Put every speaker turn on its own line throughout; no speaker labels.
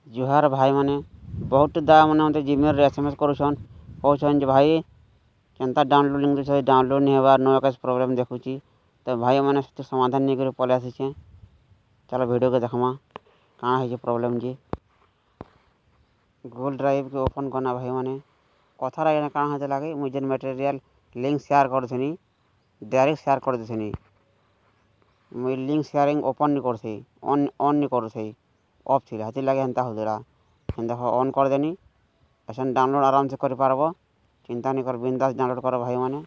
जुहार भाई माने बहुत दा मैंने मत जीमेल एसएमएस करुछन कहन जे भाई केनता डाउनलोड लिंक से डाउनलोड नहीं होगा नो कैसे प्रॉब्लम देखुची तो भाई मैंने समाधान नहीं कर पले आसी चलो वीडियो के देखमा कहाँ है प्रॉब्लम जी गूगल ड्राइव के ओपन करना भाई मैंने कथार आगे कहाँ होते लगे मुझे मटेरियल लिंक शेयर कर देनी डायरेक्ट शेयर कर देनी मुझे लिंक शेयरिंग ओपन नहीं कर ऑन नहीं कर ऑफ थी हाथी लगे हेन्ता होदेला देख ऑन कर देनी ऐसा डाउनलोड आराम से कर पारब चिंता नहीं कर बिंदास डाउनलोड कर भाई मैंने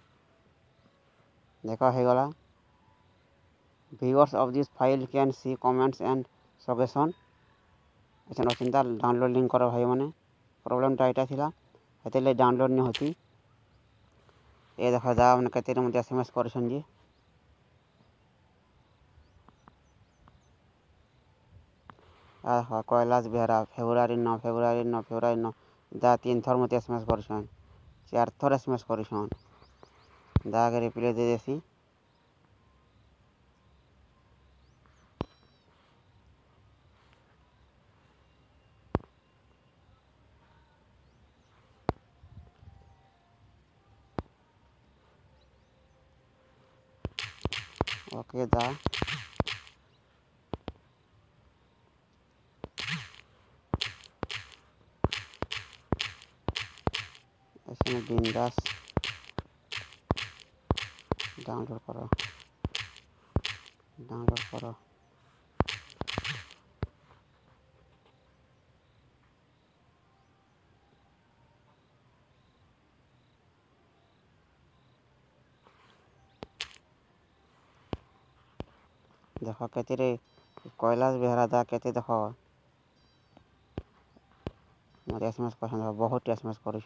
देख हो गला viewers of this file can see comments and suggestion ऐसा चिंता डाउनलोड लिंक कर भाई मैंने प्रॉब्लम टाइटा थिला हेते डाउनलोड नहीं होती ये देखा दा मैंने कहते मत एसएमएस कर जी कैलाश बेहरा फेब्रुआरी 9 दा 3 थर मत एसएमएस कर 4 थर एसएमएस कर दा के रिप्लाई दे देसी ओके दा ऐसे बिंदास डाउनलोड करो देख केते कैलाश बेहरा दा केते देख मत एसएमएस कर बहुत एसएमएस कर